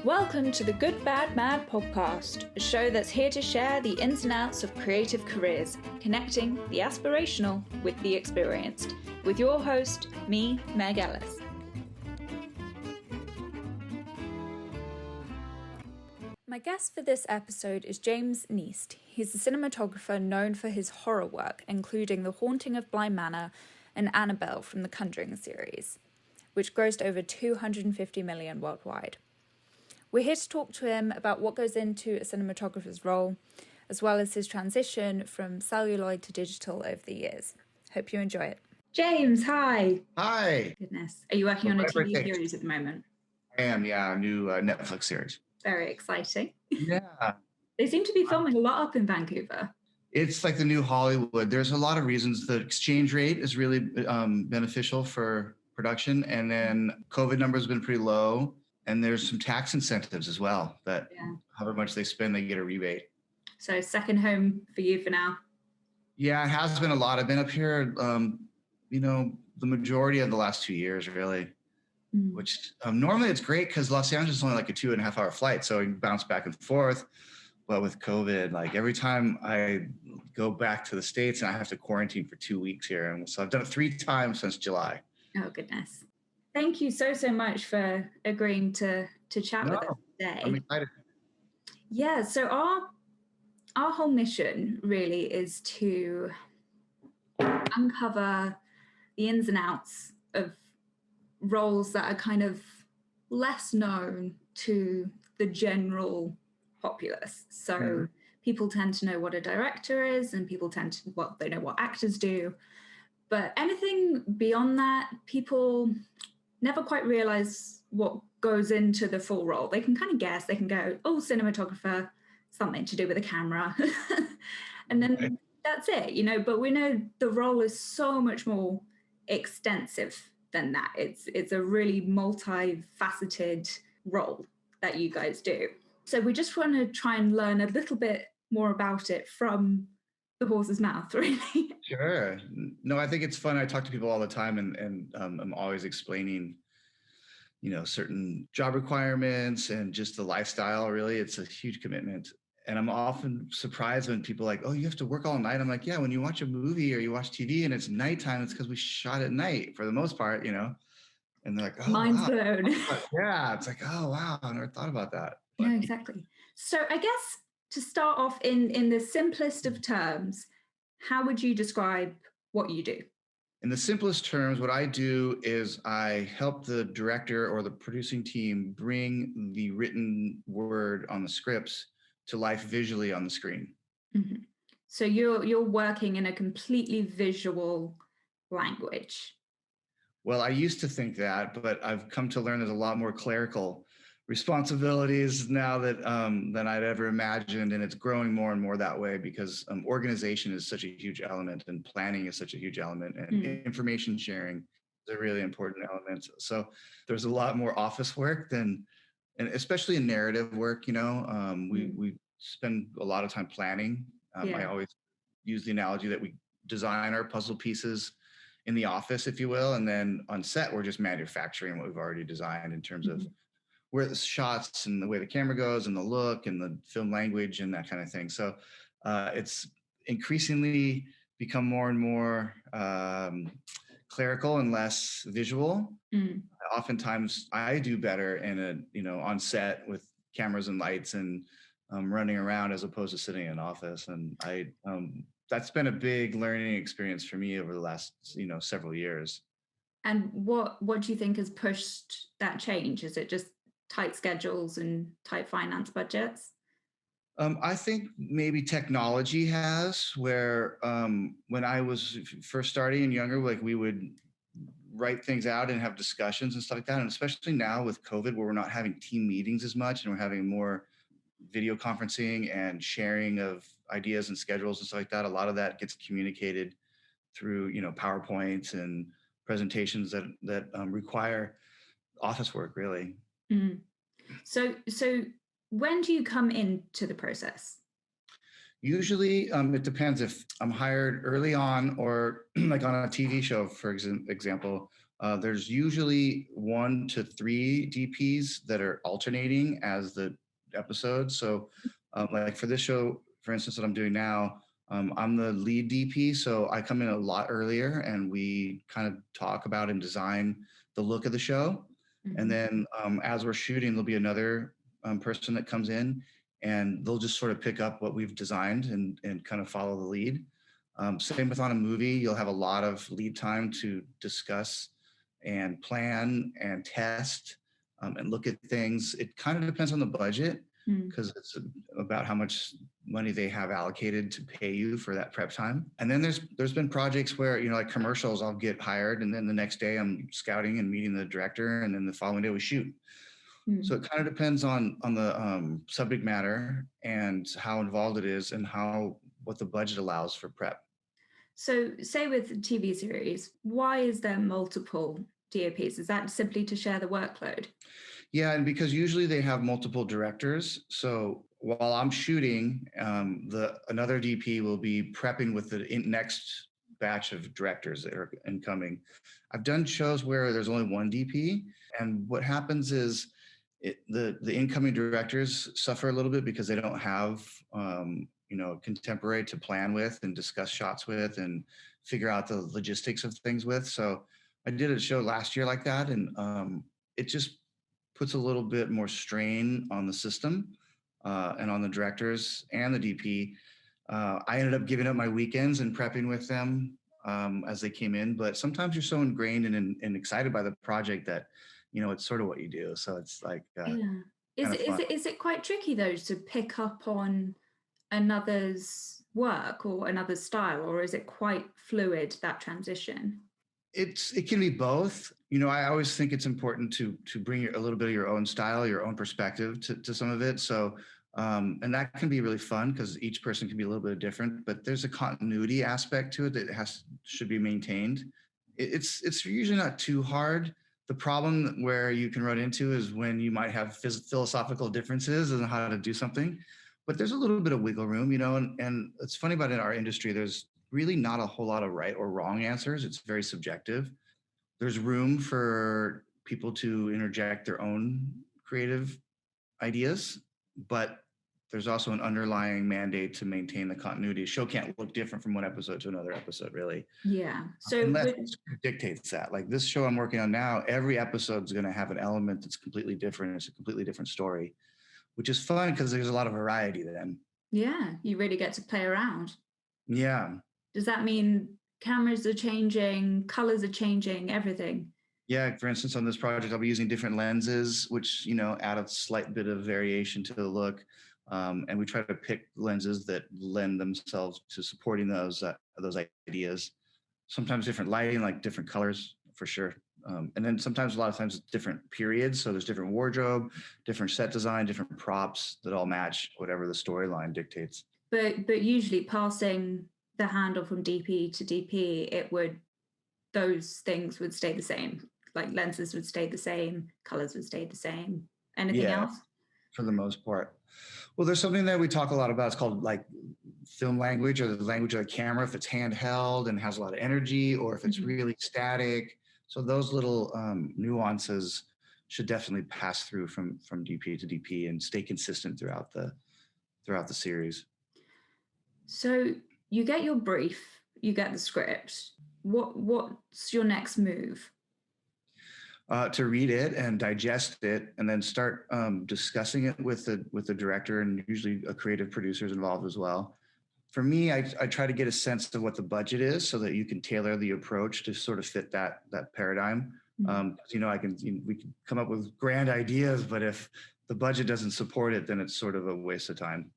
Welcome to the Good Bad Mad podcast, a show that's here to share the ins and outs of creative careers, connecting the aspirational with the experienced, with your host, me, Meg Ellis. My guest for this episode is James Kniest. He's a cinematographer known for his horror work, including The Haunting of Bly Manor and Annabelle from the Conjuring series, which grossed over $250 million worldwide. We're here to talk to him about what goes into a cinematographer's role, as well as his transition from celluloid to digital over the years. Hope you enjoy it. James, hi. Hi. Goodness. Are you working on a TV series at the moment? I am, yeah, a new Netflix series. Very exciting. Yeah. They seem to be filming a lot up in Vancouver. It's like the new Hollywood. There's a lot of reasons. The exchange rate is really beneficial for production. And then COVID numbers have been pretty low. And there's some tax incentives as well that however much they spend, they get a rebate. So second home for you for now? Yeah, it has been a lot. I've been up here, the majority of the last 2 years, really. Which normally it's great because Los Angeles is only like a 2.5 hour flight. So you can bounce back and forth. But with COVID, like every time I go back to the States and I have to quarantine for 2 weeks here. And so I've done it 3 times since July. Oh, goodness. Thank you so much for agreeing to chat with us today. I'm excited. Yeah, so our whole mission really is to uncover the ins and outs of roles that are kind of less known to the general populace. So people tend to know what a director is, and people tend to they know what actors do. But anything beyond that, people never quite realize what goes into the full role. They can kind of guess, they can go, oh, cinematographer, something to do with a camera. And then that's it, but we know the role is so much more extensive than that. It's a really multifaceted role that you guys do. So we just want to try and learn a little bit more about it from the horse's mouth, really. Sure. No, I think it's fun. I talk to people all the time and I'm always explaining, certain job requirements and just the lifestyle. Really, it's a huge commitment. And I'm often surprised when people are like, oh, you have to work all night. I'm like, yeah, when you watch a movie or you watch TV and it's nighttime, it's because we shot at night for the most part, And they're like, oh, mind's blown. Yeah, it's like, oh, wow, I never thought about that. But, yeah, exactly. So I guess to start off in the simplest of terms, how would you describe what you do? In the simplest terms, what I do is I help the director or the producing team bring the written word on the scripts to life visually on the screen. Mm-hmm. So you're working in a completely visual language. Well, I used to think that, but I've come to learn there's a lot more clerical responsibilities now than I'd ever imagined, and it's growing more and more that way because organization is such a huge element, and planning is such a huge element, and information sharing is a really important element. So there's a lot more office work and especially in narrative work. We spend a lot of time planning. I always use the analogy that we design our puzzle pieces in the office, if you will, and then on set we're just manufacturing what we've already designed in terms of where the shots and the way the camera goes and the look and the film language and that kind of thing. So it's increasingly become more and more clerical and less visual. Oftentimes I do better in on set with cameras and lights and running around as opposed to sitting in an office. And that's been a big learning experience for me over the last, several years. And what do you think has pushed that change? Is it just tight schedules and tight finance budgets? I think maybe technology has, where when I was first starting and younger, like we would write things out and have discussions and stuff like that. And especially now with COVID, where we're not having team meetings as much and we're having more video conferencing and sharing of ideas and schedules and stuff like that. A lot of that gets communicated through, PowerPoints and presentations that require office work, really. Mm-hmm. So when do you come into the process? Usually, it depends if I'm hired early on or like on a TV show, for example, There's usually 1 to 3 DPs that are alternating as the episodes. So, like for this show, for instance, that I'm doing now, I'm the lead DP. So I come in a lot earlier and we kind of talk about and design the look of the show. And then as we're shooting, there'll be another person that comes in and they'll just sort of pick up what we've designed and kind of follow the lead. Same with on a movie, you'll have a lot of lead time to discuss and plan and test and look at things. It kind of depends on the budget because it's about how much money they have allocated to pay you for that prep time. And then there's been projects where, you know, like commercials, I'll get hired and then the next day I'm scouting and meeting the director and then the following day we shoot. So it kind of depends on the subject matter and how involved it is and what the budget allows for prep. So, say with TV series, why is there multiple DOPs? Is that simply to share the workload? Yeah, and because usually they have multiple directors. So while I'm shooting, another DP will be prepping with the next batch of directors that are incoming. I've done shows where there's only one DP, and what happens is the incoming directors suffer a little bit because they don't have you know, contemporary to plan with and discuss shots with and figure out the logistics of things with. So I did a show last year like that, and it just puts a little bit more strain on the system and on the directors and the DP. I ended up giving up my weekends and prepping with them as they came in. But sometimes you're so ingrained and excited by the project that, you know, it's sort of what you do. So it's like Yeah. kind of fun. Is it quite tricky though to pick up on another's work or another's style, or is it quite fluid, that transition? It can be both. You know, I always think it's important to bring a little bit of your own style, your own perspective to some of it. So and that can be really fun because each person can be a little bit different, but there's a continuity aspect to it that should be maintained. It's usually not too hard. The problem where you can run into is when you might have philosophical differences on how to do something, but there's a little bit of wiggle room, you know, and it's funny about in our industry, there's really not a whole lot of right or wrong answers. It's very subjective. There's room for people to interject their own creative ideas, but there's also an underlying mandate to maintain the continuity. A show can't look different from one episode to another episode, really. Yeah. So Unless the script dictates that. Like this show I'm working on now, every episode is going to have an element that's completely different. It's a completely different story, which is fun because there's a lot of variety then. yeah, you really get to play around. Yeah. Does that mean cameras are changing, colors are changing, everything? Yeah, for instance, on this project, I'll be using different lenses, which, you know, add a slight bit of variation to the look. And we try to pick lenses that lend themselves to supporting those ideas. Sometimes different lighting, like different colors, for sure. And then sometimes, a lot of times, it's different periods. So there's different wardrobe, different set design, different props that all match whatever the storyline dictates. But usually passing the handle from DP to DP, those things would stay the same. Like lenses would stay the same, colors would stay the same. Anything Yeah, else? for the most part. Well, there's something that we talk a lot about. It's called like film language, or the language of the camera, if it's handheld and has a lot of energy, or if it's really static. So those little nuances should definitely pass through from DP to DP and stay consistent throughout the series. So you get your brief, you get the script. What's your next move? To read it and digest it, and then start discussing it with the director, and usually a creative producer is involved as well. For me, I try to get a sense of what the budget is so that you can tailor the approach to sort of fit that paradigm. You know, we can come up with grand ideas, but if the budget doesn't support it, then it's sort of a waste of time.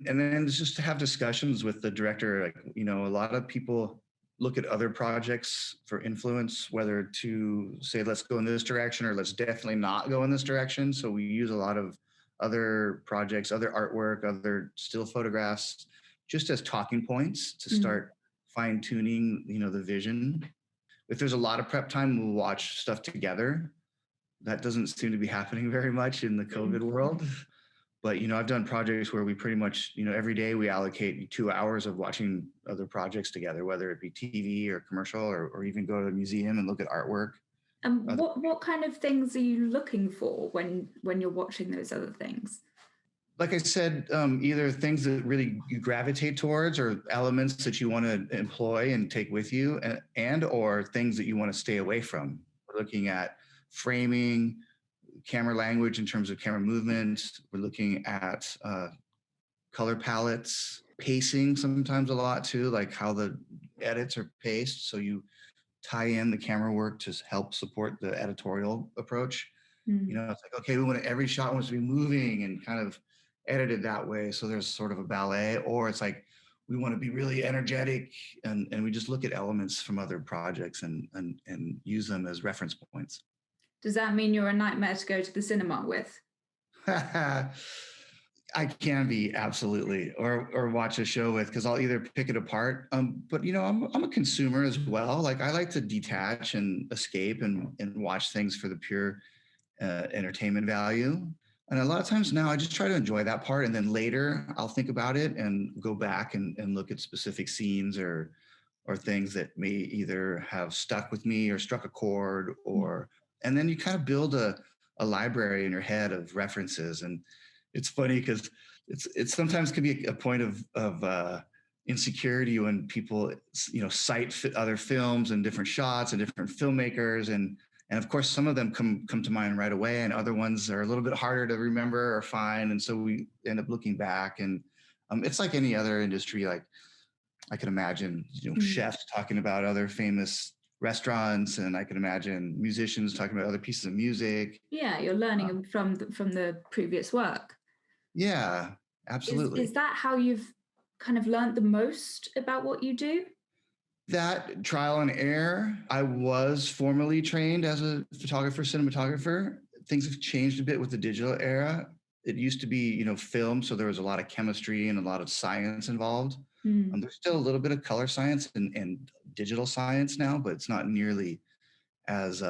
And then it's just to have discussions with the director. Like, you know, a lot of people look at other projects for influence, whether to say, let's go in this direction or let's definitely not go in this direction. So we use a lot of other projects, other artwork, other still photographs, just as talking points to start fine tuning, you know, the vision. If there's a lot of prep time, we'll watch stuff together. That doesn't seem to be happening very much in the COVID world. But, you know, I've done projects where we pretty much, you know, every day we allocate 2 hours of watching other projects together, whether it be TV or commercial, or even go to the museum and look at artwork. And other. what kind of things are you looking for when you're watching those other things? Like I said, either things that really you gravitate towards, or elements that you want to employ and take with you, and or things that you want to stay away from. We're looking at framing, camera language in terms of camera movement. We're looking at color palettes, pacing sometimes a lot too, like how the edits are paced. So you tie in the camera work to help support the editorial approach. You know, it's like, okay, we want every shot wants to be moving and kind of edited that way. So there's sort of a ballet, or it's like, we want to be really energetic, and we just look at elements from other projects and use them as reference points. Does that mean you're a nightmare to go to the cinema with? I can be, absolutely, or watch a show with, because I'll either pick it apart. But you know, I'm a consumer as well. Like, I like to detach and escape and watch things for the pure entertainment value. And a lot of times now I just try to enjoy that part. And then later I'll think about it and go back and look at specific scenes or things that may either have stuck with me or struck a chord, or, and then you kind of build a library in your head of references. And it's funny because it's sometimes can be a point of insecurity when people, you know, cite other films and different shots and different filmmakers, and of course, some of them come to mind right away, and other ones are a little bit harder to remember or find. And so we end up looking back, and it's like any other industry. Like, I can imagine, you know, chefs talking about other famous restaurants, and I can imagine musicians talking about other pieces of music. Yeah, you're learning from the previous work. Yeah, absolutely. Is that how you've kind of learned the most about what you do? That trial and error. I was formerly trained as a photographer, cinematographer. Things have changed a bit with the digital era. It used to be, you know, film, so there was a lot of chemistry and a lot of science involved. There's still a little bit of color science and digital science now, but it's not nearly as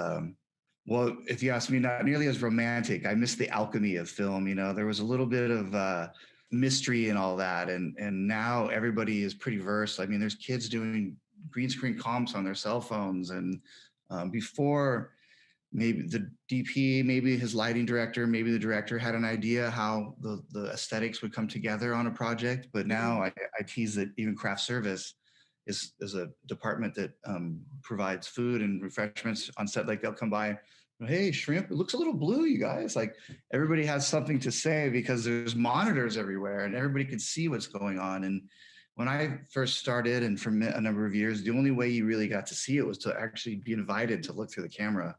well. If you ask me, not nearly as romantic. I miss the alchemy of film. You know, there was a little bit of mystery and all that, and now everybody is pretty versed. I mean, there's kids doing green screen comps on their cell phones, and before, maybe the DP, maybe his lighting director, maybe the director had an idea how the aesthetics would come together on a project. But now I tease that even craft service is a department that provides food and refreshments on set. Like, they'll come by, hey, shrimp, it looks a little blue, you guys. Like, everybody has something to say because there's monitors everywhere and everybody can see what's going on. And when I first started, and for a number of years, the only way you really got to see it was to actually be invited to look through the camera,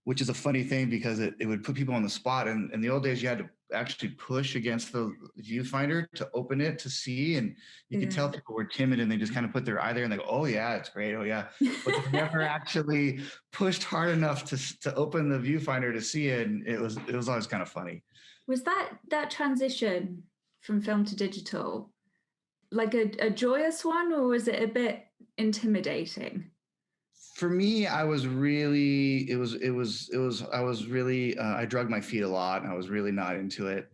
which is a funny thing because it would put people on the spot. And in the old days, you had to actually push against the viewfinder to open it to see. And you could tell people were timid and they just kind of put their eye there and they go, oh yeah, it's great. Oh yeah. But they never actually pushed hard enough to open the viewfinder to see it. And it was always kind of funny. Was that transition from film to digital like a joyous one, or was it a bit intimidating? For me, I was really, I was really, I drug my feet a lot, and I was really not into it.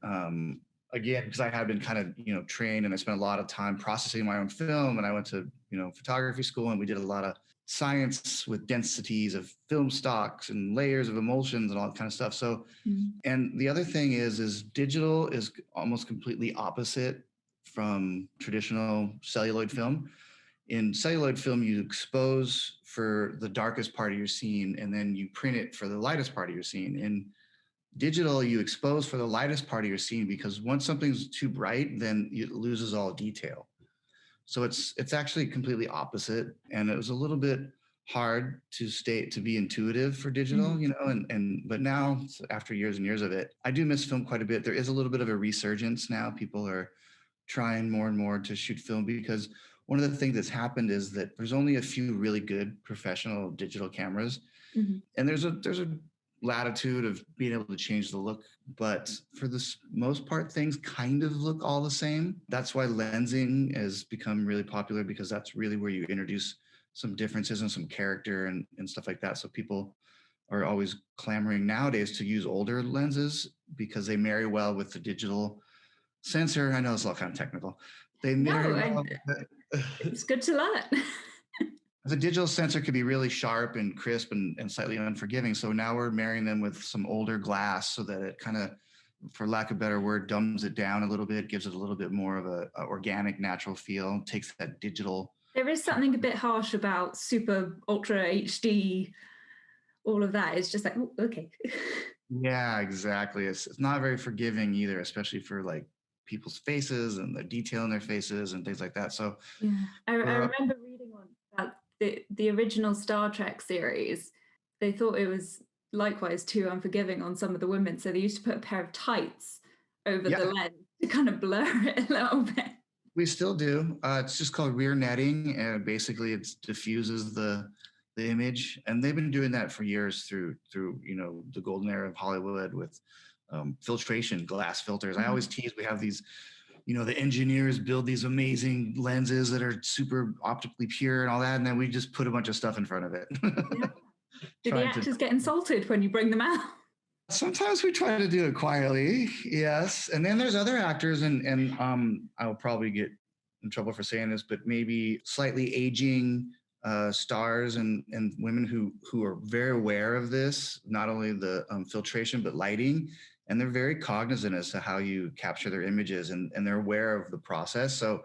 Again, because I had been kind of, you know, trained, and I spent a lot of time processing my own film, and I went to, you know, photography school, and we did a lot of science with densities of film stocks and layers of emulsions and all that kind of stuff. So, and the other thing is digital is almost completely opposite from traditional celluloid film. In celluloid film, you expose for the darkest part of your scene, and then you print it for the lightest part of your scene. In digital, you expose for the lightest part of your scene, because once something's too bright, then it loses all detail. So it's actually completely opposite, and it was a little bit hard to be intuitive for digital, you know. And but now, after years and years of it, I do miss film quite a bit. There is a little bit of a resurgence now. People are trying more and more to shoot film, because one of the things that's happened is that there's only a few really good professional digital cameras, and there's a latitude of being able to change the look, but for the most part, things kind of look all the same. That's why lensing has become really popular, because that's really where you introduce some differences and some character and stuff like that. So people are always clamoring nowadays to use older lenses because they marry well with the digital sensor. I know it's all kind of technical. They marry No, well. it's good to learn. The digital sensor could be really sharp and crisp and slightly unforgiving. So now we're marrying them with some older glass so that it kind of, for lack of a better word, dumbs it down a little bit, gives it a little bit more of a organic, natural feel, takes that digital. There is something a bit harsh about super ultra HD, all of that. It's just like, oh, okay. Yeah, exactly. It's not very forgiving either, especially for like people's faces and the detail in their faces and things like that. So yeah, I remember reading on about the original Star Trek series. They thought it was likewise too unforgiving on some of the women, so they used to put a pair of tights over the yeah, lens to kind of blur it a little bit. we still do. It's just called rear netting, and basically it diffuses the image. And they've been doing that for years through the golden era of Hollywood with filtration, glass filters. I always tease we have these, the engineers build these amazing lenses that are super optically pure and all that, and then we just put a bunch of stuff in front of it. Yeah. Do the Trying to. actors get insulted when you bring them out? Sometimes we try to do it quietly, yes. And then there's other actors, and I'll probably get in trouble for saying this, but maybe slightly aging stars and women who are very aware of this, not only the filtration but lighting, and they're very cognizant as to how you capture their images, and they're aware of the process. So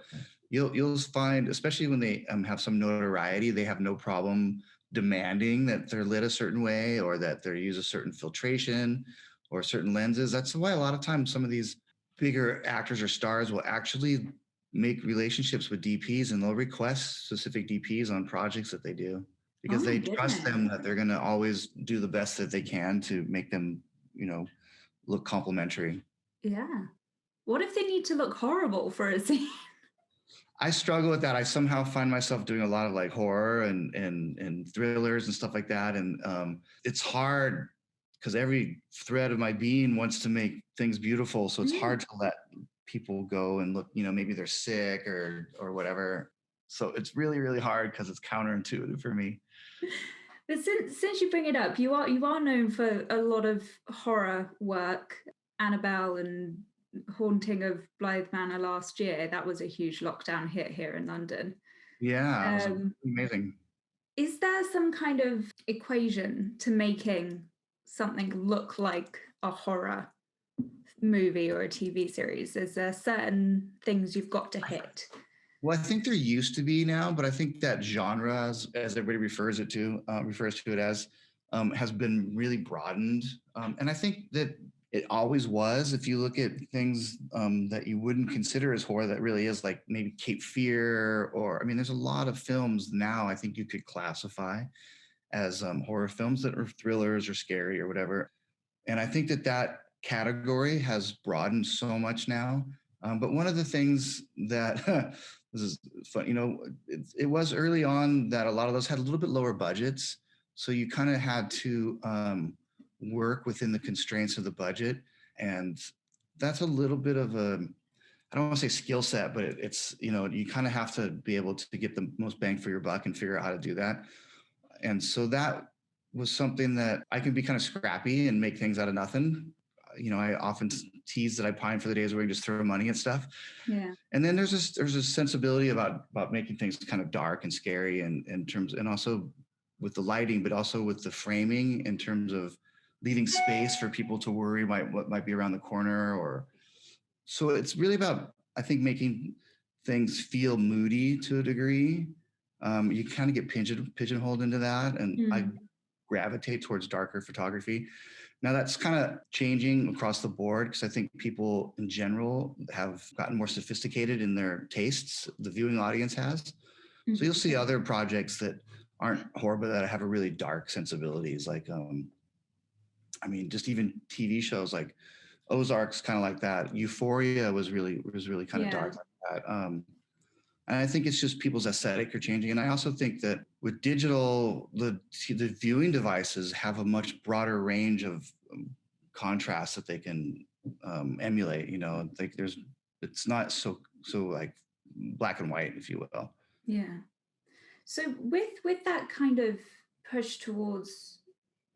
you'll find, especially when they have some notoriety, they have no problem demanding that they're lit a certain way or that they use a certain filtration or certain lenses. That's why a lot of times some of these bigger actors or stars will actually make relationships with DPs, and they'll request specific DPs on projects that they do Oh because my they trust goodness. them that they're going to always do the best that they can to make them, look complimentary. Yeah. What if they need to look horrible for a scene? I struggle with that. I somehow find myself doing a lot of like horror and thrillers and stuff like that, and it's hard because every thread of my being wants to make things beautiful. So it's hard to let people go and look. Maybe they're sick or whatever. So it's really really hard because it's counterintuitive for me. But since you bring it up, you are known for a lot of horror work. Annabelle and Haunting of Blythe Manor last year, that was a huge lockdown hit here in London. Yeah, it was Um, amazing. is there some kind of equation to making something look like a horror movie or a TV series? Is there certain things you've got to hit? Well, I think there used to be now, but I think that genre, as everybody refers to it as, has been really broadened. And I think that it always was. If you look at things that you wouldn't consider as horror, that really is like maybe Cape Fear, or I mean, there's a lot of films now I think you could classify as horror films that are thrillers or scary or whatever. And I think that category has broadened so much now. But one of the things that this is fun, it was early on that a lot of those had a little bit lower budgets. So you kind of had to work within the constraints of the budget. And that's a little bit of I don't want to say skill set, but it's, you kind of have to be able to get the most bang for your buck and figure out how to do that. And so that was something that I can be kind of scrappy and make things out of nothing. I often tease that I pine for the days where we just throw money at stuff. Yeah. And then there's a sensibility about making things kind of dark and scary, and in terms, and also with the lighting, but also with the framing in terms of leaving space for people to worry what might be around the corner. Or so it's really about, I think, making things feel moody to a degree. You kind of get pigeonholed into that, and I gravitate towards darker photography. Now that's kind of changing across the board because I think people in general have gotten more sophisticated in their tastes. The viewing audience has. So you'll see other projects that aren't horror, but that have a really dark sensibilities. Like, I mean, just even TV shows like Ozark's kind of like that. Euphoria was really kind of dark like that. And I think it's just people's aesthetic are changing. And I also think that with digital, the viewing devices have a much broader range of contrast that they can emulate. Like it's not so like black and white, if you will. Yeah. So with that kind of push towards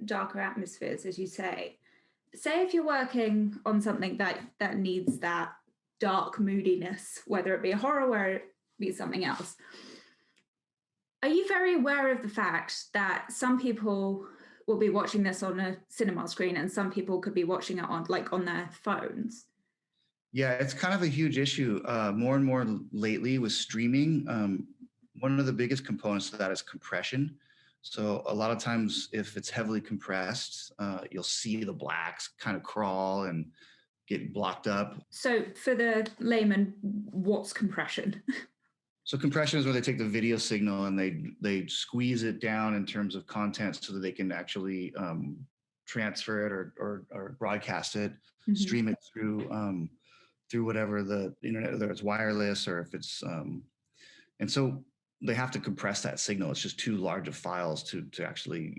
darker atmospheres, as you say if you're working on something that needs that dark moodiness, whether it be a horror or it be something else, Are you very aware of the fact that some people will be watching this on a cinema screen and some people could be watching it on their phones? Yeah, it's kind of a huge issue. More and more lately with streaming, one of the biggest components of that is compression. So a lot of times, if it's heavily compressed, you'll see the blacks kind of crawl and get blocked up. So for the layman, what's compression? So compression is where they take the video signal and they squeeze it down in terms of content so that they can actually transfer it or broadcast it, stream it through whatever the internet, whether it's wireless or if it's and so they have to compress that signal. It's just too large of files to actually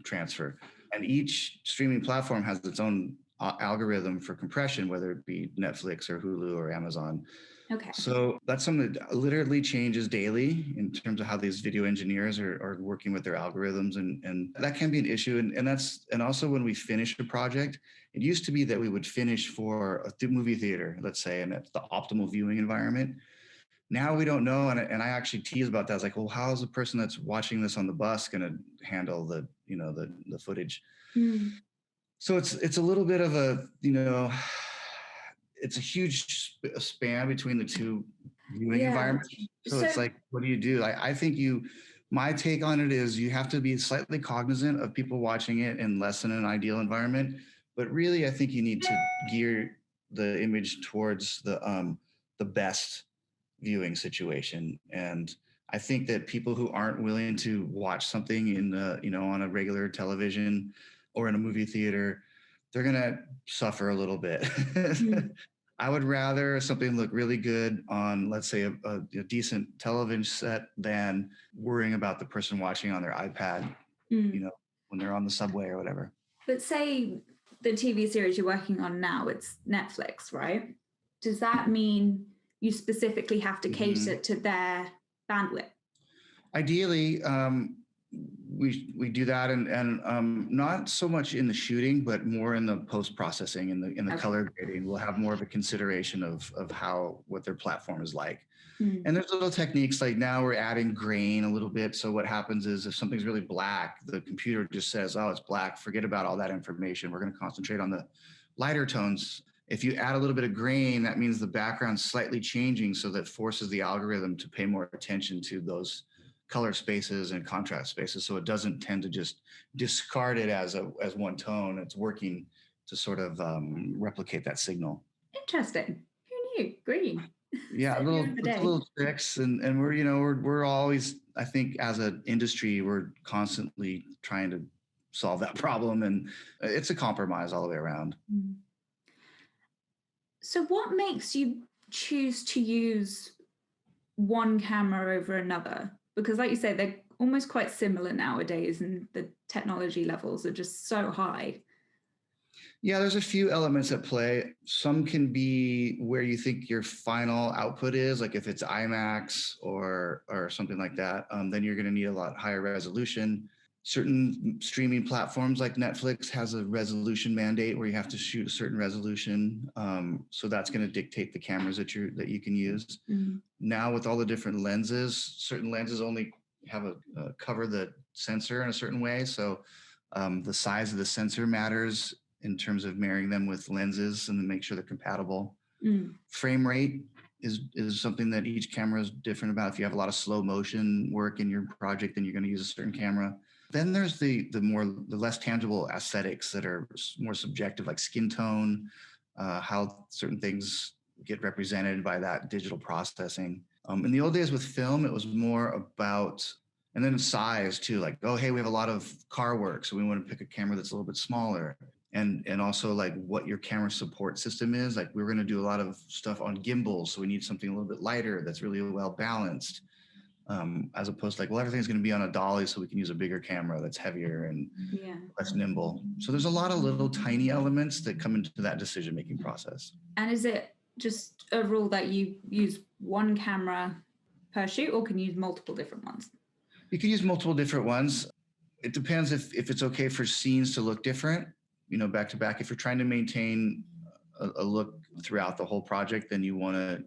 transfer. And each streaming platform has its own algorithm for compression, whether it be Netflix or Hulu or Amazon. Okay. So that's something that literally changes daily in terms of how these video engineers are working with their algorithms. And that can be an issue. And also when we finish a project, it used to be that we would finish for a movie theater, let's say, and it's the optimal viewing environment. Now we don't know. And I actually tease about that. I was like, well, how is the person that's watching this on the bus going to handle the footage? So it's a little bit of a, it's a huge span between the two viewing environments. So it's like, what do you do? I think my take on it is you have to be slightly cognizant of people watching it in less than an ideal environment. But really, I think you need to gear the image towards the best viewing situation. And I think that people who aren't willing to watch something in on a regular television or in a movie theater, they're gonna suffer a little bit. I would rather something look really good on, let's say, a decent television set than worrying about the person watching on their iPad, when they're on the subway or whatever. But say the TV series you're working on now, it's Netflix, right? Does that mean you specifically have to cater to their bandwidth? Ideally, we do that, and not so much in the shooting, but more in the post processing, in the color grading. We'll have more of a consideration of what their platform is like. And there's little techniques, like now we're adding grain a little bit. So what happens is if something's really black, the computer just says, oh, it's black. Forget about all that information. We're going to concentrate on the lighter tones. If you add a little bit of grain, that means the background's slightly changing, so that forces the algorithm to pay more attention to those color spaces and contrast spaces. So it doesn't tend to just discard it as one tone. It's working to sort of replicate that signal. Interesting. Who knew? Green. Yeah, little tricks, and we're always, I think, as an industry, we're constantly trying to solve that problem, and it's a compromise all the way around. So what makes you choose to use one camera over another? Because like you say, they're almost quite similar nowadays, and the technology levels are just so high. Yeah, there's a few elements at play. Some can be where you think your final output is, like if it's IMAX or something like that, then you're going to need a lot higher resolution. Certain streaming platforms like Netflix has a resolution mandate where you have to shoot a certain resolution. So that's going to dictate the cameras that you can use. Now with all the different lenses, certain lenses only have a cover the sensor in a certain way. So the size of the sensor matters in terms of marrying them with lenses and then make sure they're compatible. Frame rate is something that each camera is different about. If you have a lot of slow motion work in your project, then you're going to use a certain camera. Then there's the less tangible aesthetics that are more subjective, like skin tone, how certain things get represented by that digital processing. In the old days with film, it was more about, and then size too, like, oh, hey, we have a lot of car work, so we want to pick a camera that's a little bit smaller. And also like what your camera support system is. Like we're going to do a lot of stuff on gimbals, so we need something a little bit lighter that's really well balanced, as opposed to like, well, everything's going to be on a dolly, so we can use a bigger camera that's heavier and less nimble. So there's a lot of little tiny elements that come into that decision-making process. And is it just a rule that you use one camera per shoot, or can you use multiple different ones? You can use multiple different ones. It depends if it's okay for scenes to look different, back to back. If you're trying to maintain a look throughout the whole project, then you want to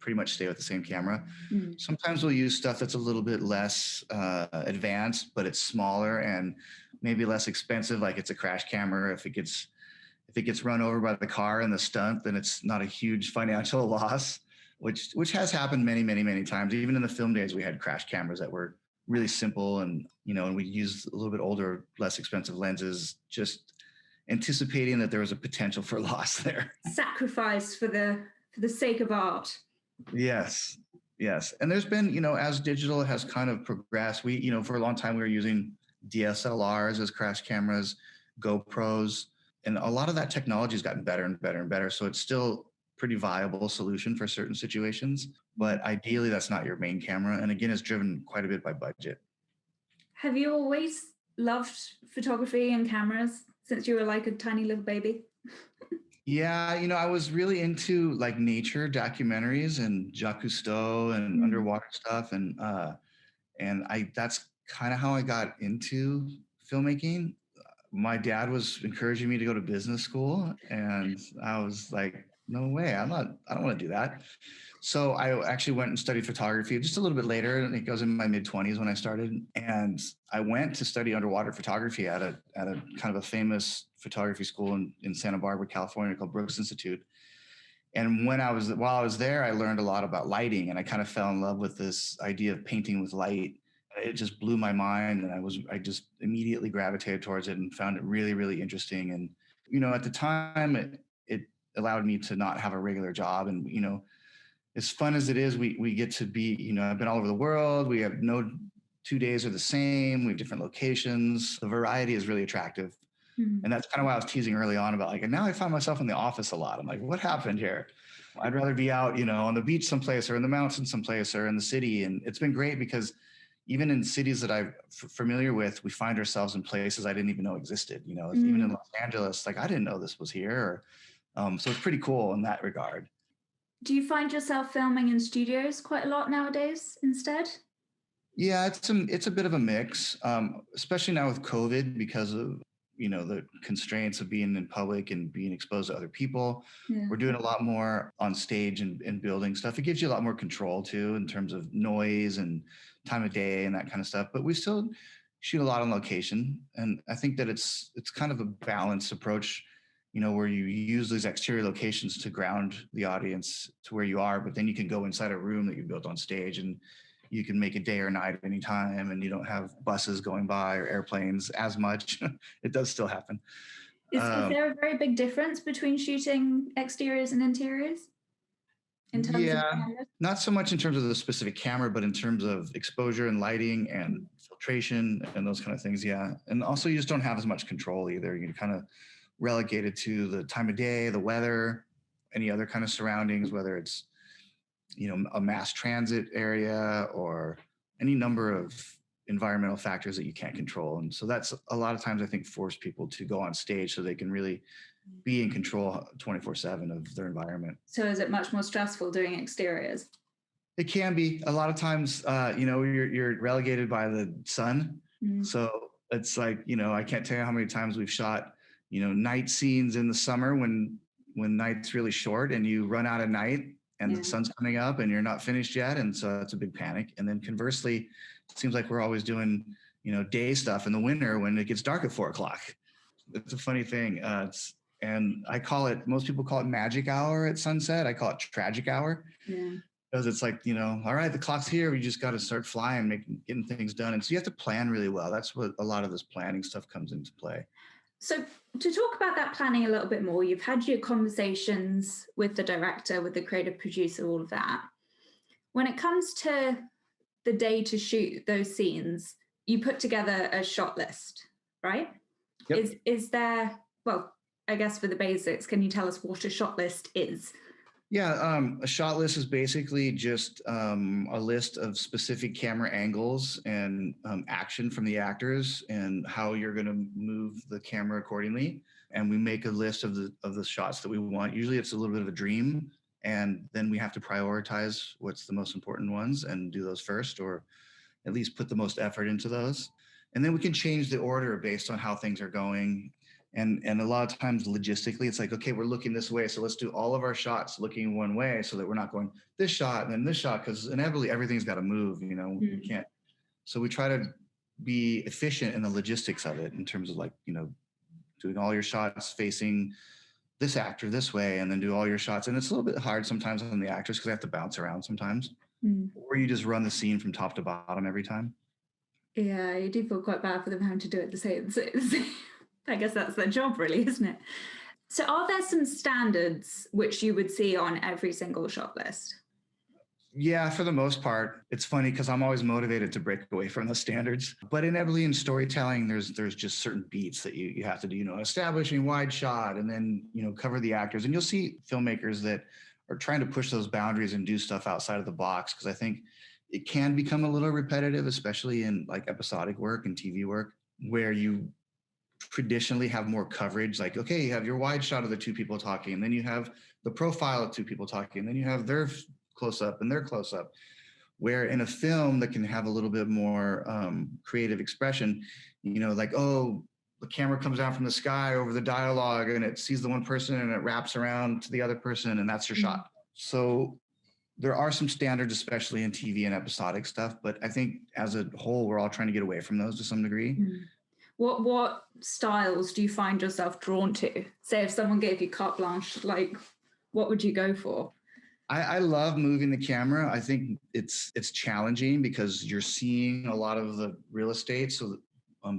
pretty much stay with the same camera. Mm. Sometimes we'll use stuff that's a little bit less advanced, but it's smaller and maybe less expensive. Like it's a crash camera. If it gets run over by the car in the stunt, then it's not a huge financial loss, which has happened many, many, many times. Even in the film days, we had crash cameras that were really simple, and and we used a little bit older, less expensive lenses, just anticipating that there was a potential for loss there. Sacrifice for the sake of art. Yes. Yes. And there's been, as digital has kind of progressed, we, for a long time, we were using DSLRs as crash cameras, GoPros, and a lot of that technology has gotten better and better and better. So it's still pretty viable solution for certain situations, but ideally that's not your main camera. And again, it's driven quite a bit by budget. Have you always loved photography and cameras since you were like a tiny little baby? Yeah, I was really into like nature documentaries and Jacques Cousteau and underwater stuff, and that's kind of how I got into filmmaking. My dad was encouraging me to go to business school, and I was like, no way, I don't want to do that. So I actually went and studied photography just a little bit later. I think I was in my mid-20s when I started, and I went to study underwater photography at a kind of a famous photography school in Santa Barbara, California, called Brooks Institute. And while I was there, I learned a lot about lighting, and I kind of fell in love with this idea of painting with light. It just blew my mind, and I just immediately gravitated towards it and found it really, really interesting. And at the time, it allowed me to not have a regular job, and as fun as it is, we get to be, I've been all over the world. We have no 2 days are the same. We have different locations. The variety is really attractive. Mm-hmm. And that's kind of why I was teasing early on about and now I find myself in the office a lot. I'm like, what happened here? I'd rather be out, on the beach someplace or in the mountains someplace or in the city. And it's been great because even in cities that I'm familiar with, we find ourselves in places I didn't even know existed. Even in Los Angeles, I didn't know this was here. So it's pretty cool in that regard. Do you find yourself filming in studios quite a lot nowadays instead? Yeah, it's a bit of a mix, especially now with COVID because of the constraints of being in public and being exposed to other people. Yeah. We're doing a lot more on stage and building stuff. It gives you a lot more control too in terms of noise and time of day and that kind of stuff. But we still shoot a lot on location, and I think that it's kind of a balanced approach. Where you use these exterior locations to ground the audience to where you are, but then you can go inside a room that you built on stage and you can make it day or night at any time, and you don't have buses going by or airplanes as much. It does still happen. Is there a very big difference between shooting exteriors and interiors? In terms of not so much in terms of the specific camera, but in terms of exposure and lighting and filtration and those kind of things. Yeah. And also you just don't have as much control either. You're kind of relegated to the time of day, the weather, any other kind of surroundings, whether it's a mass transit area or any number of environmental factors that you can't control. And so that's a lot of times I think force people to go on stage so they can really be in control 24/7 of their environment. So is it much more stressful doing exteriors? It can be. A lot of times, you're relegated by the sun. Mm-hmm. So it's like, I can't tell you how many times we've shot, night scenes in the summer when night's really short and you run out of night and the sun's coming up and you're not finished yet. And so that's a big panic. And then conversely, it seems like we're always doing, day stuff in the winter when it gets dark at 4:00. It's a funny thing. And most people call it magic hour at sunset. I call it tragic hour. Yeah. Because it's like, all right, the clock's here. We just got to start flying, getting things done. And so you have to plan really well. That's what a lot of this planning stuff comes into play. So to talk about that planning a little bit more, you've had your conversations with the director, with the creative producer, all of that. When it comes to the day to shoot those scenes, you put together a shot list, right? Yep. Is there, well, I guess for the basics, can you tell us what a shot list is? Yeah, a shot list is basically just a list of specific camera angles and action from the actors and how you're going to move the camera accordingly. And we make a list of the shots that we want. Usually it's a little bit of a dream, and then we have to prioritize what's the most important ones and do those first, or at least put the most effort into those. And then we can change the order based on how things are going. And a lot of times logistically, it's like, okay, we're looking this way, so let's do all of our shots looking one way so that we're not going this shot and then this shot, because inevitably everything's got to move, we can't. So we try to be efficient in the logistics of it in terms of like, doing all your shots facing this actor this way and then do all your shots. And it's a little bit hard sometimes on the actors because they have to bounce around sometimes. Or you just run the scene from top to bottom every time. Yeah, you do feel quite bad for them having to do it the same. I guess that's their job, really, isn't it? So are there some standards which you would see on every single shot list? Yeah, for the most part. It's funny because I'm always motivated to break away from the standards. But inevitably in storytelling, there's just certain beats that you have to do, establishing wide shot and then, cover the actors. And you'll see filmmakers that are trying to push those boundaries and do stuff outside of the box, because I think it can become a little repetitive, especially in like episodic work and TV work, where you traditionally have more coverage. Like, okay, you have your wide shot of the two people talking, and then you have the profile of two people talking, and then you have their close up and their close up. Where in a film that can have a little bit more creative expression, like, oh, the camera comes down from the sky over the dialogue and it sees the one person and it wraps around to the other person and that's your shot. So there are some standards, especially in TV and episodic stuff, but I think as a whole, we're all trying to get away from those to some degree. What styles do you find yourself drawn to? Say if someone gave you carte blanche, like what would you go for? I love moving the camera. I think it's challenging because you're seeing a lot of the real estate. So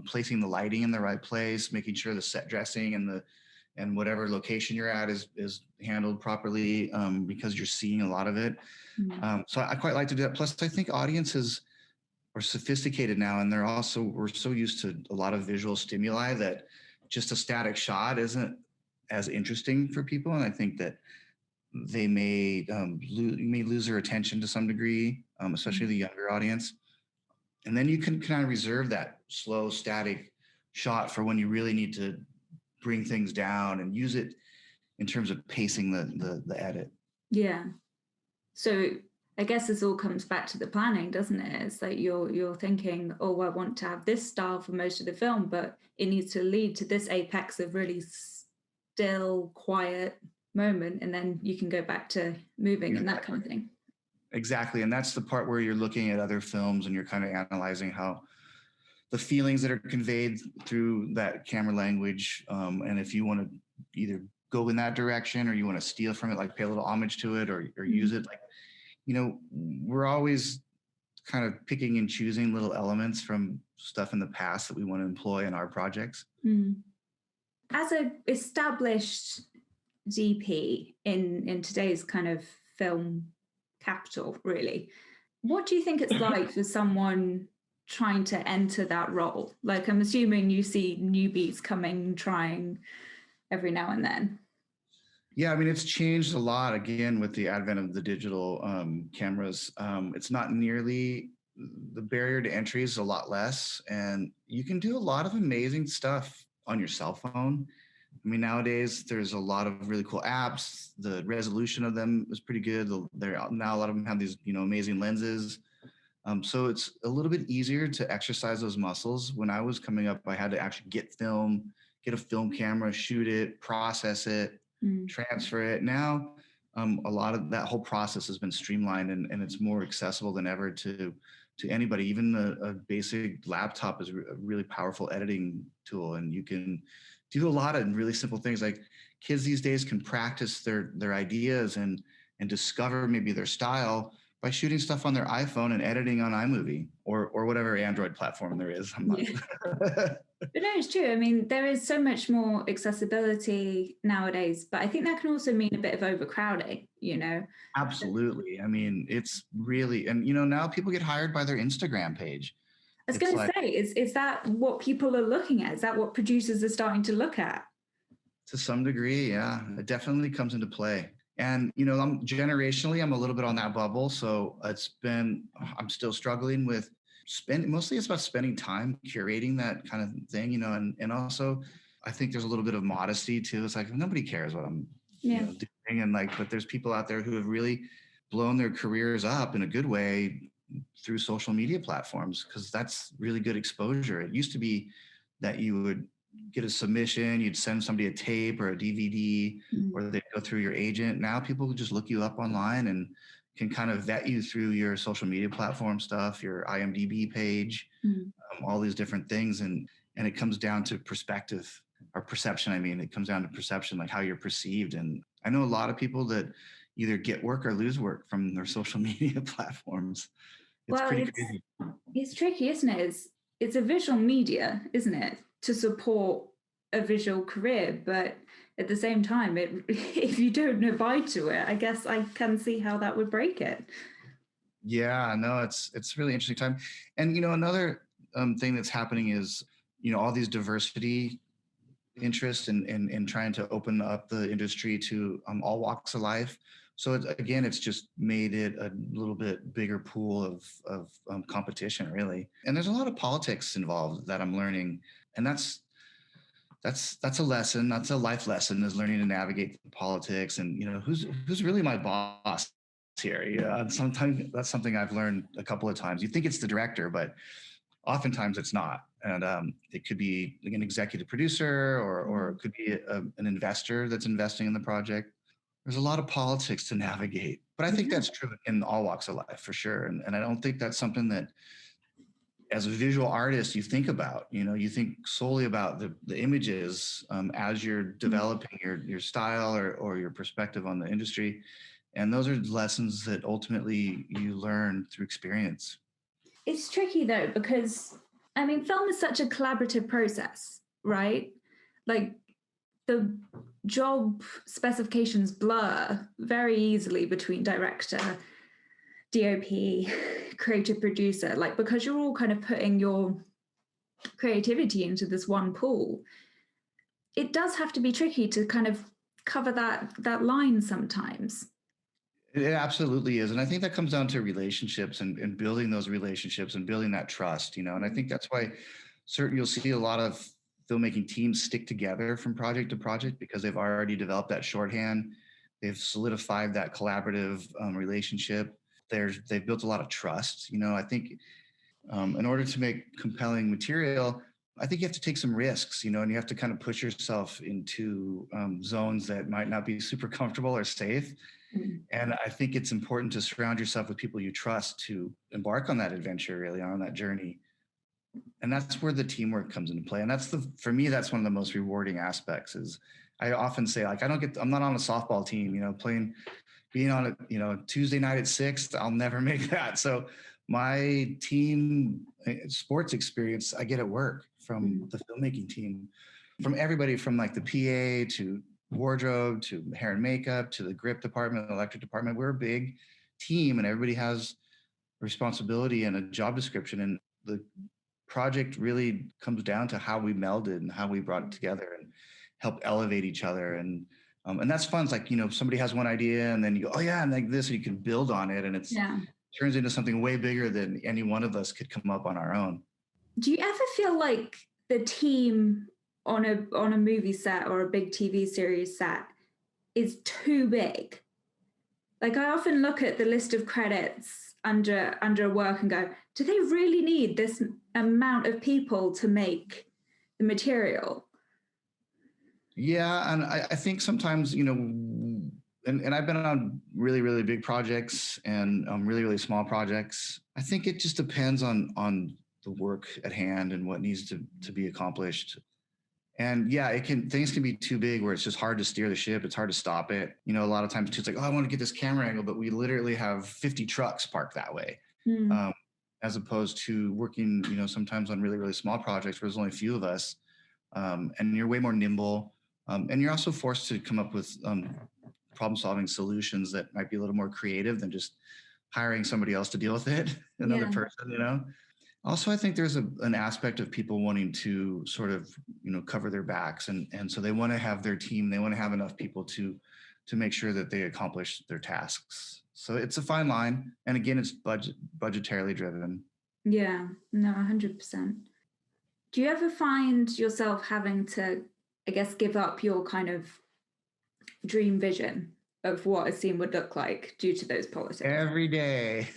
placing the lighting in the right place, making sure the set dressing and whatever location you're at is handled properly, because you're seeing a lot of it. So I quite like to do that. Plus, I think audiences are sophisticated now, and we're so used to a lot of visual stimuli that just a static shot isn't as interesting for people. And I think that they may lose their attention to some degree, especially the younger audience. And then you can kind of reserve that slow, static shot for when you really need to bring things down and use it in terms of pacing the edit. Yeah. So I guess this all comes back to the planning, doesn't it? It's like you're thinking, oh, I want to have this style for most of the film, but it needs to lead to this apex of really still, quiet moment, and then you can go back to moving and that kind of thing. Exactly. And that's the part where you're looking at other films and you're kind of analyzing how the feelings that are conveyed through that camera language. And if you want to either go in that direction or you want to steal from it, like pay a little homage to it or use it, like, we're always kind of picking and choosing little elements from stuff in the past that we want to employ in our projects. As a established DP in today's kind of film capital, really, what do you think it's like for someone trying to enter that role? Like, I'm assuming you see newbies trying every now and then. Yeah, I mean, it's changed a lot again with the advent of the digital cameras. It's not nearly, the barrier to entry is a lot less, and you can do a lot of amazing stuff on your cell phone. I mean, nowadays there's a lot of really cool apps. The resolution of them is pretty good. Now a lot of them have these, amazing lenses. So it's a little bit easier to exercise those muscles. When I was coming up, I had to actually get a film camera, shoot it, process it, transfer it. Now, a lot of that whole process has been streamlined and it's more accessible than ever to anybody. Even a basic laptop is a really powerful editing tool, and you can do a lot of really simple things. Like kids these days can practice their ideas and discover maybe their style by shooting stuff on their iPhone and editing on iMovie or whatever Android platform there is. But no, it's true. I mean, there is so much more accessibility nowadays, but I think that can also mean a bit of overcrowding, Absolutely. I mean, it's really, and now people get hired by their Instagram page. I was going to say, is that what people are looking at? Is that what producers are starting to look at? To some degree, yeah. It definitely comes into play. And, generationally, I'm a little bit on that bubble. So I'm still struggling with mostly it's about spending time curating that kind of thing, and also I think there's a little bit of modesty too. It's like, nobody cares what I'm doing. And but there's people out there who have really blown their careers up in a good way through social media platforms, because that's really good exposure. It used to be that you would get a submission, you'd send somebody a tape or a DVD, or they'd go through your agent. Now people just look you up online and can kind of vet you through your social media platform stuff, your IMDb page, all these different things. And it comes down to perspective or perception. I mean, it comes down to perception, like how you're perceived. And I know a lot of people that either get work or lose work from their social media platforms. It's Well, pretty crazy. It's tricky, isn't it? It's a visual media, isn't it, to support a visual career, but at the same time, if you don't abide to it, I guess I can see how that would break it. Yeah, no, it's really interesting time. And another thing that's happening is all these diversity interests and trying to open up the industry to all walks of life. So it's just made it a little bit bigger pool of competition, really. And there's a lot of politics involved that I'm learning, and that's a lesson. That's a life lesson, is learning to navigate politics and who's really my boss here. Yeah, sometimes that's something I've learned a couple of times. You think it's the director, but oftentimes it's not. And it could be like an executive producer, or it could be an investor that's investing in the project. There's a lot of politics to navigate, but I think that's true in all walks of life, for sure. And I don't think that's something that, as a visual artist, you think about. You think solely about the images as you're developing your style or your perspective on the industry. And those are lessons that ultimately you learn through experience. It's tricky though, because I mean, film is such a collaborative process, right? Like the job specifications blur very easily between director, DOP, creative producer, like because you're all kind of putting your creativity into this one pool. It does have to be tricky to kind of cover that line sometimes. It absolutely is. And I think that comes down to relationships and building those relationships and building that trust, and I think that's why you'll see a lot of filmmaking teams stick together from project to project, because they've already developed that shorthand. They've solidified that collaborative relationship. They've built a lot of trust. I think in order to make compelling material, I think you have to take some risks, and you have to kind of push yourself into zones that might not be super comfortable or safe. And I think it's important to surround yourself with people you trust to embark on that adventure, really, on that journey. And that's where the teamwork comes into play. And for me, that's one of the most rewarding aspects. Is I often say, like, I'm not on a softball team, being on a, Tuesday night at 6, I'll never make that. So my team sports experience, I get at work from the filmmaking team, from everybody from like the PA to wardrobe to hair and makeup to the grip department, the electric department. We're a big team, and everybody has a responsibility and a job description. And the project really comes down to how we melded and how we brought it together and helped elevate each other. And that's fun. It's like, somebody has one idea and then you go, oh yeah, and like this, and you can build on it. And it turns into something way bigger than any one of us could come up on our own. Do you ever feel like the team on a movie set or a big TV series set is too big? Like, I often look at the list of credits under a work and go, do they really need this amount of people to make the material? Yeah, and I think sometimes, and I've been on really, really big projects and really, really small projects. I think it just depends on the work at hand and what needs to be accomplished. And yeah, things can be too big where it's just hard to steer the ship. It's hard to stop it. A lot of times too, it's like, oh, I want to get this camera angle, but we literally have 50 trucks parked that way. As opposed to working, sometimes on really, really small projects where there's only a few of us, and you're way more nimble. And you're also forced to come up with problem-solving solutions that might be a little more creative than just hiring somebody else to deal with it, another person, Also, I think there's an aspect of people wanting to sort of, cover their backs. And so they want to have their team, they want to have enough people to make sure that they accomplish their tasks. So it's a fine line. And again, it's budgetarily driven. Yeah, no, 100%. Do you ever find yourself having to, I guess, give up your kind of dream vision of what a scene would look like due to those politics? Every day,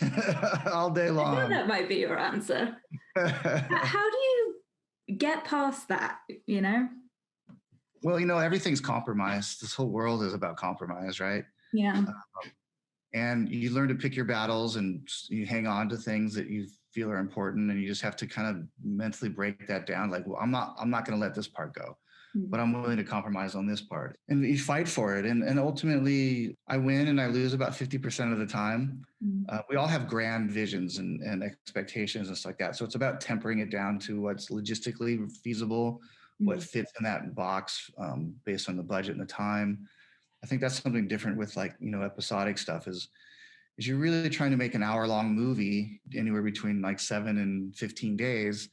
all day long. I know that might be your answer. How do you get past that, you know? Well, you know, everything's compromise. This whole world is about compromise, right? Yeah. And you learn to pick your battles and you hang on to things that you feel are important, and you just have to kind of mentally break that down. Like, well, I'm not going to let this part go, but I'm willing to compromise on this part, and you fight for it. And ultimately I win and I lose about 50% of the time. We all have grand visions and expectations and stuff like that. So it's about tempering it down to what's logistically feasible, what fits in that box, based on the budget and the time. I think that's something different with, like, you know, episodic stuff is you're really trying to make an hour-long movie anywhere between like 7 and 15 days,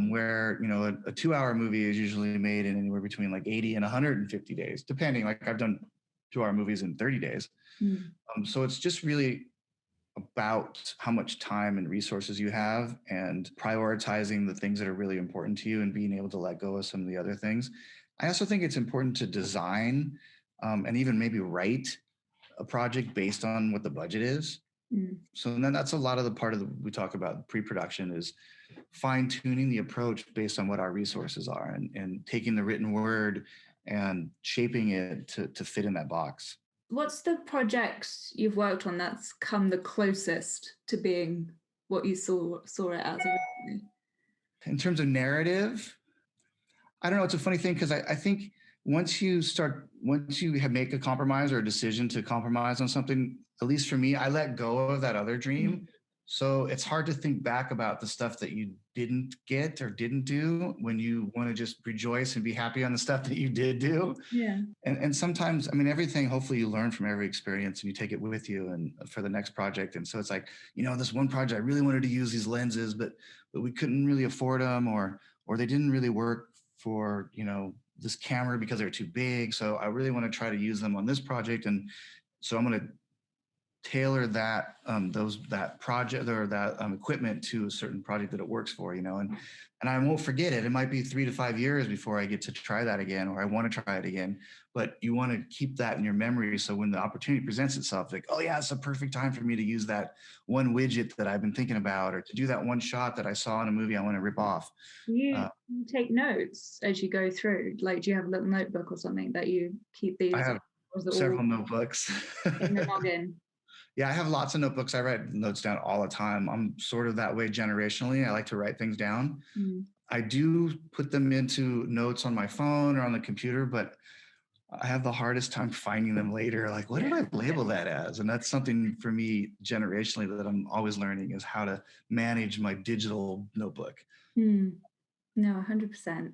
where, you know, a 2-hour movie is usually made in anywhere between like 80 and 150 days, depending. Like, I've done 2-hour movies in 30 days. So it's just really about how much time and resources you have, and prioritizing the things that are really important to you and being able to let go of some of the other things. I also think it's important to design, and even maybe write a project based on what the budget is. So then that's a lot of the part of we talk about pre-production, is fine tuning the approach based on what our resources are, and taking the written word and shaping it to fit in that box. What's the project you've worked on that's come the closest to being what you saw it as originally? In terms of narrative, I don't know. It's a funny thing because I think once you make a compromise or a decision to compromise on something, at least for me, I let go of that other dream. So it's hard to think back about the stuff that you didn't get or didn't do, when you want to just rejoice and be happy on the stuff that you did do. Yeah. And sometimes, I mean, everything, hopefully you learn from every experience and you take it with you and for the next project. And so it's like, you know, this one project, I really wanted to use these lenses, but we couldn't really afford them, or they didn't really work for, you know, this camera because they're too big. So I really want to try to use them on this project. And so I'm going to tailor that that project or that equipment to a certain project that it works for, you know. And I won't forget it. It might be 3 to 5 years before I get to try that again, or I want to try it again. But you want to keep that in your memory, so when the opportunity presents itself, like, oh yeah, it's a perfect time for me to use that one widget that I've been thinking about, or to do that one shot that I saw in a movie I want to rip off. You take notes as you go through? Like, do you have a little notebook or something that you keep these? I have several notebooks in the noggin? Yeah, I have lots of notebooks. I write notes down all the time. I'm sort of that way generationally. I like to write things down. I do put them into notes on my phone or on the computer, but I have the hardest time finding them later. Like, what did I label that as? And that's something for me generationally that I'm always learning, is how to manage my digital notebook. No, 100%.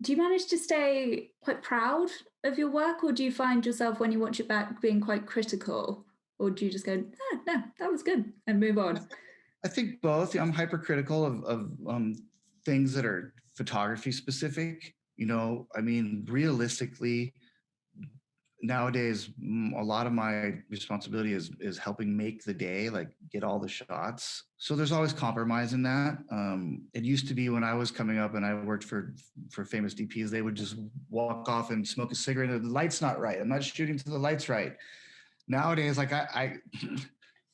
Do you manage to stay quite proud of your work, or do you find yourself, when you watch it back, being quite critical? Or do you just go, no, that was good, and move on? I think both. I'm hypercritical of things that are photography specific. You know, I mean, realistically, nowadays, a lot of my responsibility is helping make the day, like get all the shots. So there's always compromise in that. It used to be when I was coming up and I worked for famous DPs, they would just walk off and smoke a cigarette. And the light's not right. I'm not shooting to the light's right. Nowadays, like I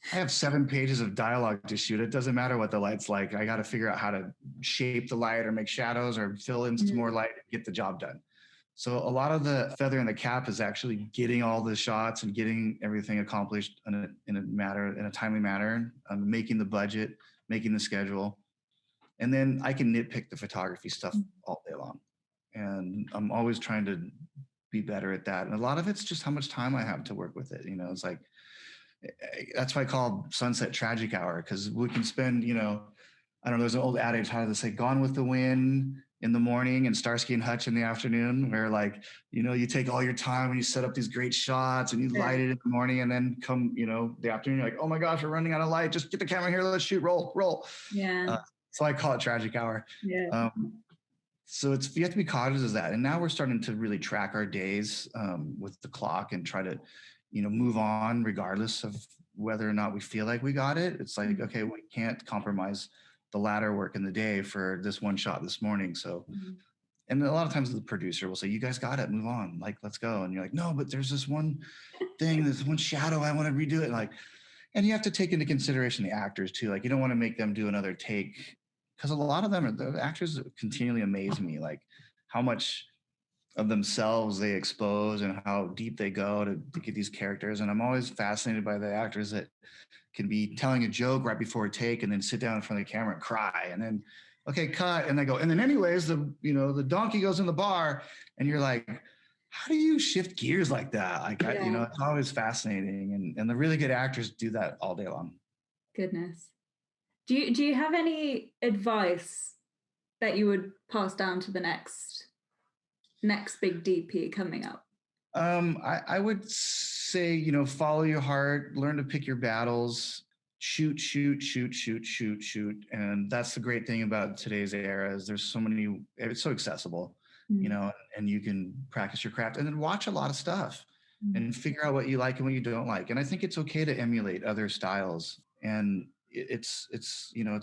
have 7 pages of dialogue to shoot. It doesn't matter what the light's like. I got to figure out how to shape the light or make shadows or fill in some more light and get the job done. So a lot of the feather in the cap is actually getting all the shots and getting everything accomplished in a timely manner, making the budget, making the schedule. And then I can nitpick the photography stuff all day long. And I'm always trying to be better at that. And a lot of it's just how much time I have to work with it. You know, it's like, that's why I call sunset tragic hour, because we can spend, you know, I don't know, there's an old adage, how do they say, Gone with the Wind in the morning and Starsky and Hutch in the afternoon, where, like, you know, you take all your time and you set up these great shots and you light it in the morning, and then come, you know, the afternoon, you're like, oh my gosh, we're running out of light. Just get the camera here. Let's shoot, roll. Yeah. So I call it tragic hour. Yeah. So you have to be cognizant of that. And now we're starting to really track our days with the clock and try to, you know, move on regardless of whether or not we feel like we got it. It's like, okay, we can't compromise the latter work in the day for this one shot this morning. So, and a lot of times the producer will say, you guys got it, move on, like, let's go. And you're like, no, but there's this one thing, this one shadow, I want to redo it. Like, and you have to take into consideration the actors too. Like, you don't want to make them do another take because a lot of them, the actors continually amaze me, like how much of themselves they expose and how deep they go to get these characters. And I'm always fascinated by the actors that can be telling a joke right before a take and then sit down in front of the camera and cry, and then okay, cut, and they go, and then anyways, the donkey goes in the bar, and you're like, how do you shift gears like that? Like, Yeah. it's always fascinating, and the really good actors do that all day long. Goodness. Do you have any advice that you would pass down to the next big DP coming up? I would say, follow your heart, learn to pick your battles, shoot. And that's the great thing about today's era is there's so many, it's so accessible, and you can practice your craft and then watch a lot of stuff and figure out what you like and what you don't like. And I think it's okay to emulate other styles. And it's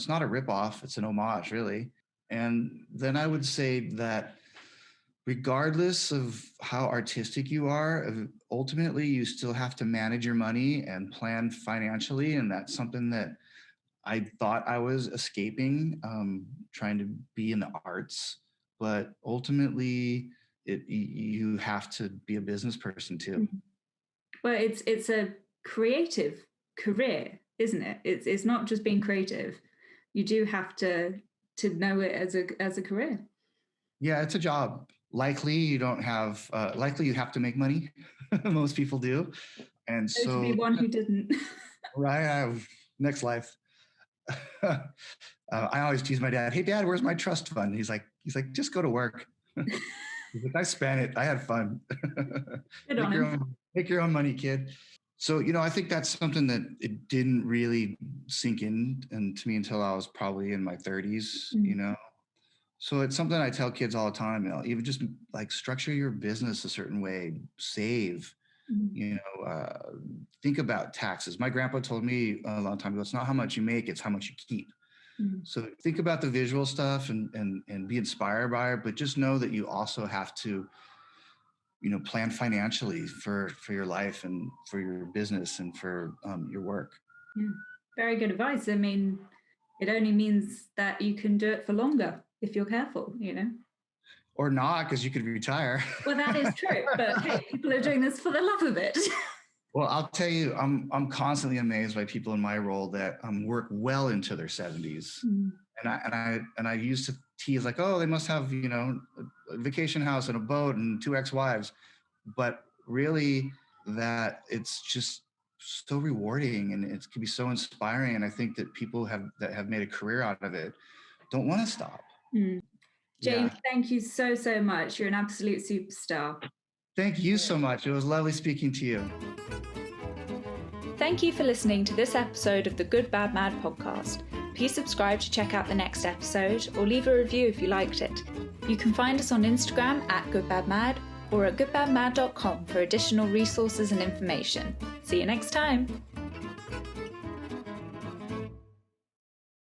not a ripoff, it's an homage, really. And then I would say that regardless of how artistic you are, ultimately you still have to manage your money and plan financially. And that's something that I thought I was escaping, trying to be in the arts, but ultimately you have to be a business person too. Well, it's a creative career, isn't it? It's not just being creative. You do have to know it as a career. Yeah, it's a job. Likely you have to make money. Most people do. And There so should be one who didn't. right, next life. I always tease my dad, hey dad, where's my trust fund? He's like, just go to work. He's like, I spent it, I had fun. Make your own money, kid. So, I think that's something that it didn't really sink in and to me until I was probably in my 30s, So it's something I tell kids all the time, even just like structure your business a certain way, save, think about taxes. My grandpa told me a long time ago, it's not how much you make, it's how much you keep. So think about the visual stuff and be inspired by it, but just know that you also have to, plan financially for your life and for your business and for your work. Yeah, very good advice. I mean, it only means that you can do it for longer if you're careful, Or not, because you could retire. Well, that is true. But hey, people are doing this for the love of it. Well, I'll tell you, I'm constantly amazed by people in my role that work well into their 70s. And I used to tease like, oh, they must have, a vacation house and a boat and 2 ex-wives. But really that it's just so rewarding and it can be so inspiring. And I think that people that have made a career out of it don't want to stop. James, thank you so much. You're an absolute superstar. Thank you so much. It was lovely speaking to you. Thank you for listening to this episode of the Good Bad Mad podcast. Please subscribe to check out the next episode or leave a review if you liked it. You can find us on Instagram @goodbadmad or at goodbadmad.com for additional resources and information. See you next time.